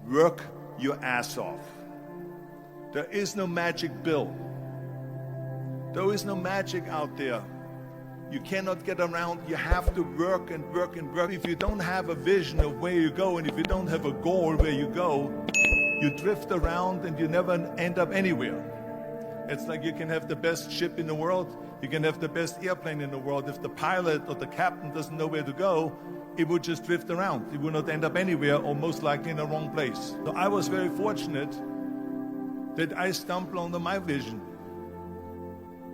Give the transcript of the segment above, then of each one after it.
Work your ass off. There is no magic bill. There is no magic out there. You cannot get around. You have to work and work and work. If you don't have a vision of where you go, and if you don't have a goal where you go, you drift around and you never end up anywhere. It's like you can have the best ship in the world, you can have the best airplane in the world. If the pilot or the captain doesn't know where to go, it would just drift around. It would not end up anywhere, or most likely in the wrong place. So I was very fortunate that I stumbled onto my vision.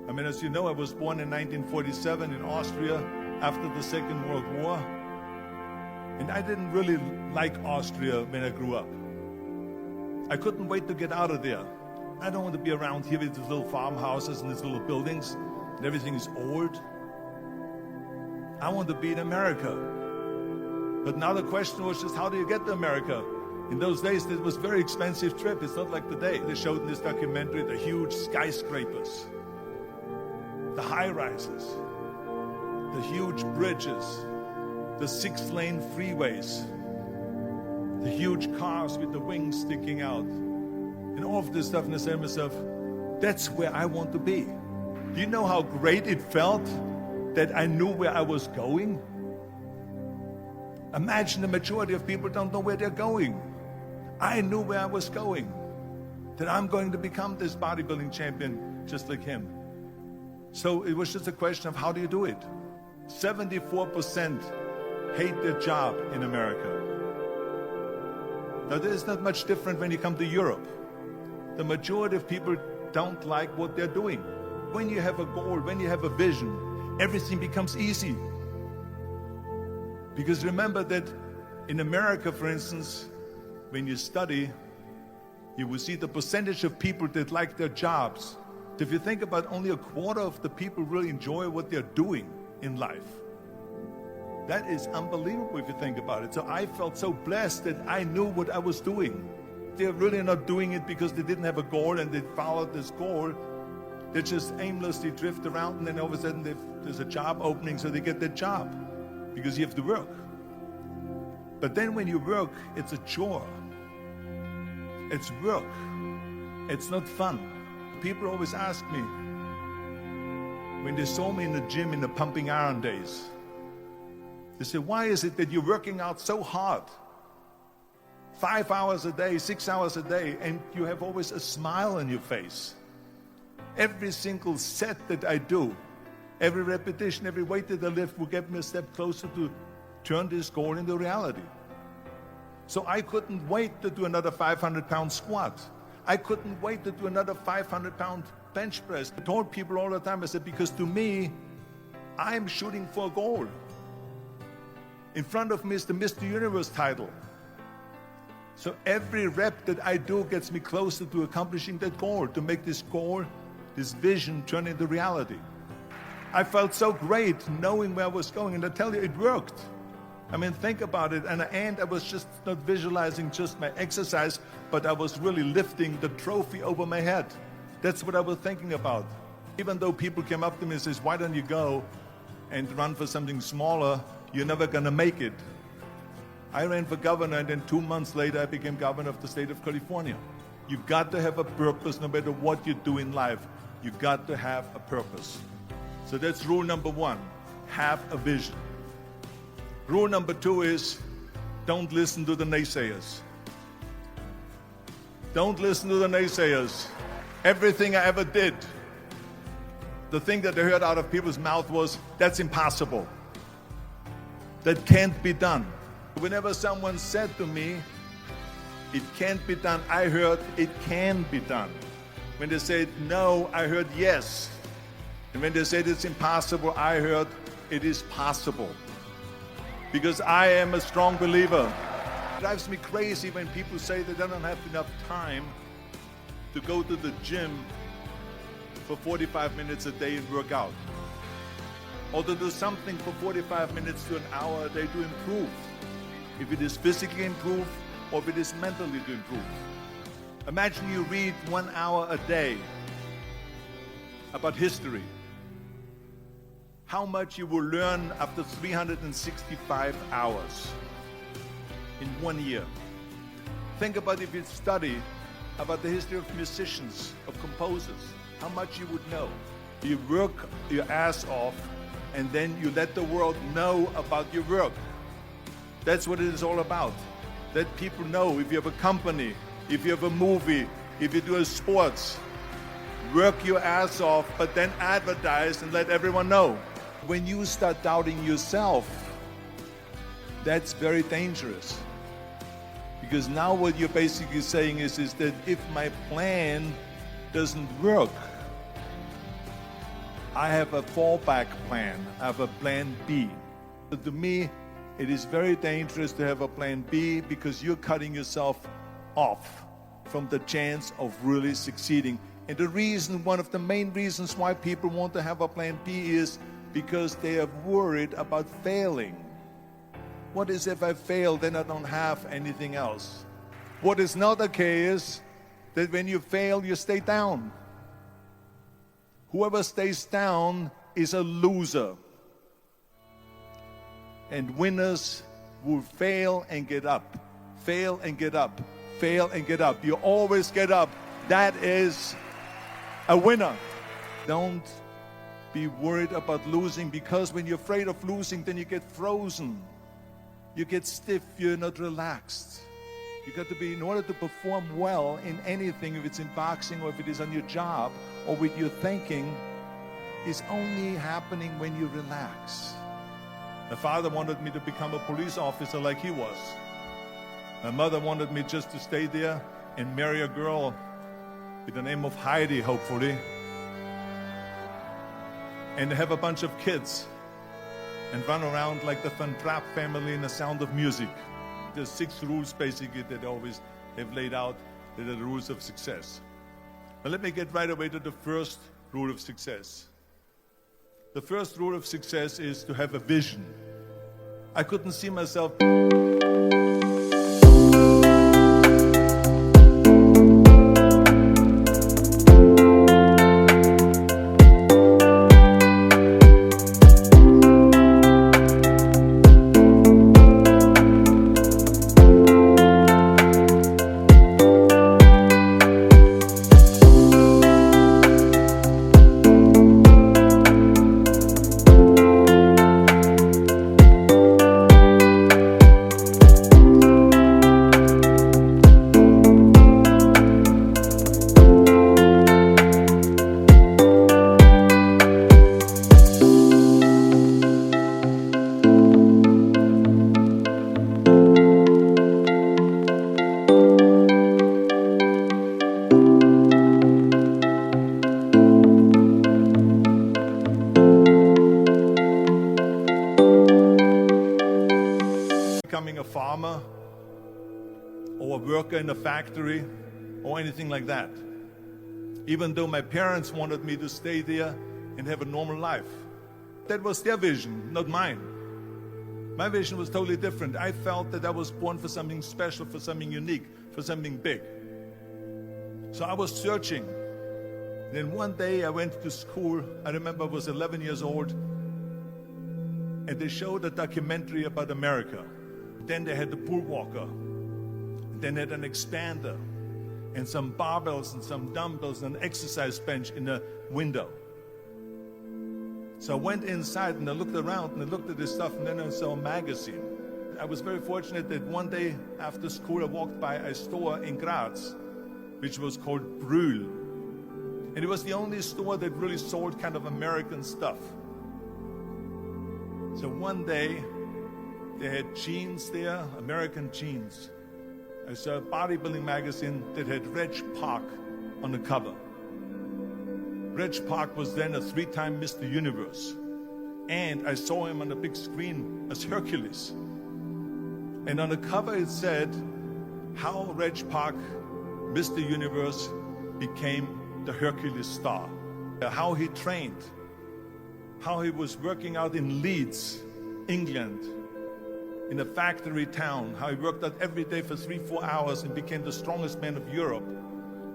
I mean, as you know, I was born in 1947 in Austria after the Second World War. And I didn't really like Austria when I grew up. I couldn't wait to get out of there. I don't want to be around here with these little farmhouses and these little buildings, and everything is old. I want to be in America. But now the question was just, how do you get to America? In those days, it was a very expensive trip. It's not like today. They showed in this documentary the huge skyscrapers, the high-rises, the huge bridges, the 6-lane freeways, the huge cars with the wings sticking out, and all of this stuff. And I said to myself, that's where I want to be. Do you know how great it felt that I knew where I was going? Imagine the majority of people don't know where they're going. I knew where I was going, that I'm going to become this bodybuilding champion just like him. So it was just a question of, how do you do it? 74% hate their job in America. Now, there's not much different when you come to Europe. The majority of people don't like what they're doing. When you have a goal, when you have a vision, everything becomes easy. Because remember that in America, for instance, when you study, you will see the percentage of people that like their jobs. If you think about, only a quarter of the people really enjoy what they're doing in life. That is unbelievable if you think about it. So I felt so blessed that I knew what I was doing. They're really not doing it because they didn't have a goal and they followed this goal. They just aimlessly drift around, and then all of a sudden there's a job opening, so they get that job because you have to work. But then when you work, it's a chore. It's work. It's not fun. People always ask me, when they saw me in the gym in the pumping iron days, they say, why is it that you're working out so hard? 5 hours a day, 6 hours a day, and you have always a smile on your face. Every single set that I do, every repetition, every weight that I lift will get me a step closer to turn this goal into reality. So I couldn't wait to do another 500-pound squat. I couldn't wait to do another 500-pound bench press. I told people all the time, I said, because to me, I'm shooting for a goal. In front of me is the Mr. Universe title. So every rep that I do gets me closer to accomplishing that goal, to make this goal, this vision, turn into reality. I felt so great knowing where I was going, and I tell you, it worked. I mean, think about it. And at the end, I was just not visualizing just my exercise, but I was really lifting the trophy over my head. That's what I was thinking about. Even though people came up to me and says, why don't you go and run for something smaller? You're never gonna make it. I ran for governor, and then 2 months later, I became governor of the state of California. You've got to have a purpose no matter what you do in life. You've got to have a purpose. So that's rule number 1, have a vision. Rule number 2 is, don't listen to the naysayers. Don't listen to the naysayers. Everything I ever did, the thing that I heard out of people's mouth was, that's impossible. That can't be done. Whenever someone said to me, it can't be done, I heard, it can be done. When they said no, I heard yes. And when they said it's impossible, I heard it is possible. Because I am a strong believer. It drives me crazy when people say they don't have enough time to go to the gym for 45 minutes a day and work out. Or to do something for 45 minutes to an hour a day to improve. If it is physically improve, or if it is mentally to improve. Imagine you read 1 hour a day about history. How much you will learn after 365 hours in 1 year. Think about if you study about the history of musicians, of composers, how much you would know. You work your ass off, and then you let the world know about your work. That's what it is all about. Let people know. If you have a company, if you have a movie, if you do a sports, work your ass off, but then advertise and let everyone know. When you start doubting yourself, that's very dangerous. Because now what you're basically saying is that if my plan doesn't work, I have a fallback plan. I have a plan B. So to me, it is very dangerous to have a plan B because you're cutting yourself off from the chance of really succeeding. And the reason, one of the main reasons why people want to have a plan B is because they are worried about failing. What is if I fail, then I don't have anything else? What is not okay is that when you fail, you stay down. Whoever stays down is a loser. And winners will fail and get up, fail and get up, fail and get up. You always get up. That is a winner. Don't be worried about losing, because when you're afraid of losing, then you get frozen. You get stiff, you're not relaxed. You got to be, in order to perform well in anything, if it's in boxing or if it is on your job or with your thinking, is only happening when you relax. My father wanted me to become a police officer like he was. My mother wanted me just to stay there and marry a girl with the name of Heidi, hopefully, and have a bunch of kids and run around like the Van Trapp family in The Sound of Music. There's 6 rules basically that always have laid out that are the rules of success. But let me get right away to the first rule of success. The first rule of success is to have a vision. I couldn't see myself becoming a farmer or a worker in a factory or anything like that. Even though my parents wanted me to stay there and have a normal life. That was their vision, not mine. My vision was totally different. I felt that I was born for something special, for something unique, for something big. So I was searching. Then one day I went to school. I remember I was 11 years old, and they showed a documentary about America. Then they had the pool walker. Then they had an expander and some barbells and some dumbbells and an exercise bench in a window. So I went inside and I looked around and I looked at this stuff, and then I saw a magazine. I was very fortunate that one day after school I walked by a store in Graz which was called Brühl. And it was the only store that really sold kind of American stuff. So one day they had jeans there, American jeans. I saw a bodybuilding magazine that had Reg Park on the cover. Reg Park was then a 3-time Mr. Universe. And I saw him on the big screen as Hercules. And on the cover it said how Reg Park, Mr. Universe, became the Hercules star. How he trained, how he was working out in Leeds, England, in a factory town, how he worked out every day for 3-4 hours and became the strongest man of Europe,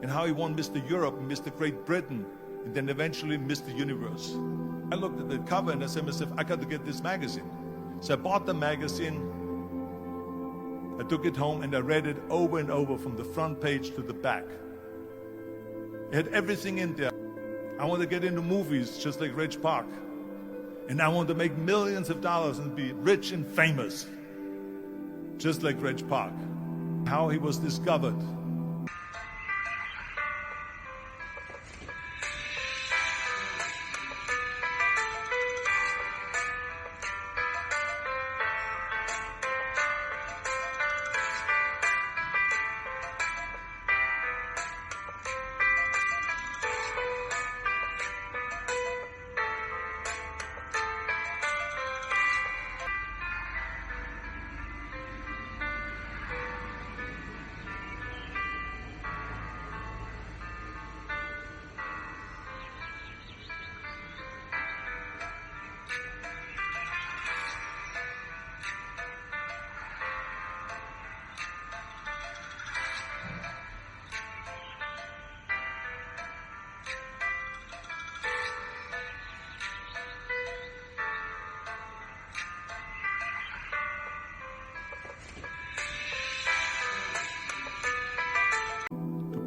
and how he won Mr. Europe and Mr. Great Britain, and then eventually Mr. Universe. I looked at the cover and I said to myself, I got to get this magazine. So I bought the magazine, I took it home and I read it over and over from the front page to the back. It had everything in there. I want to get into movies just like Reg Park. And I want to make millions of dollars and be rich and famous, just like Reg Park. How he was discovered.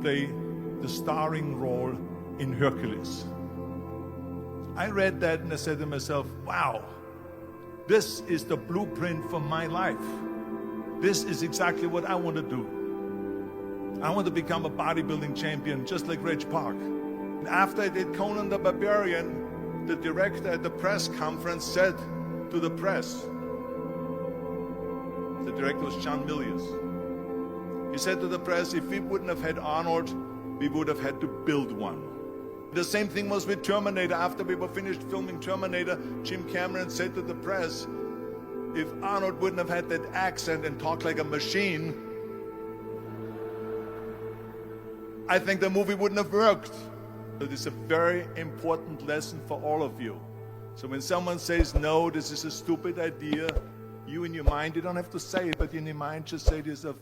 Play the starring role in Hercules. I read that and I said to myself, wow, this is the blueprint for my life. This is exactly what I want to do. I want to become a bodybuilding champion just like Reg Park. And after I did Conan the Barbarian, the director at the press conference said to the press, the director was John Milius, he said to the press, if we wouldn't have had Arnold, we would have had to build one. The same thing was with Terminator. After we were finished filming Terminator, Jim Cameron said to the press, if Arnold wouldn't have had that accent and talked like a machine, I think the movie wouldn't have worked. It is a very important lesson for all of you. So when someone says, no, this is a stupid idea, you in your mind, you don't have to say it, but in your mind just say to yourself,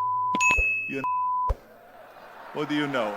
what do you know?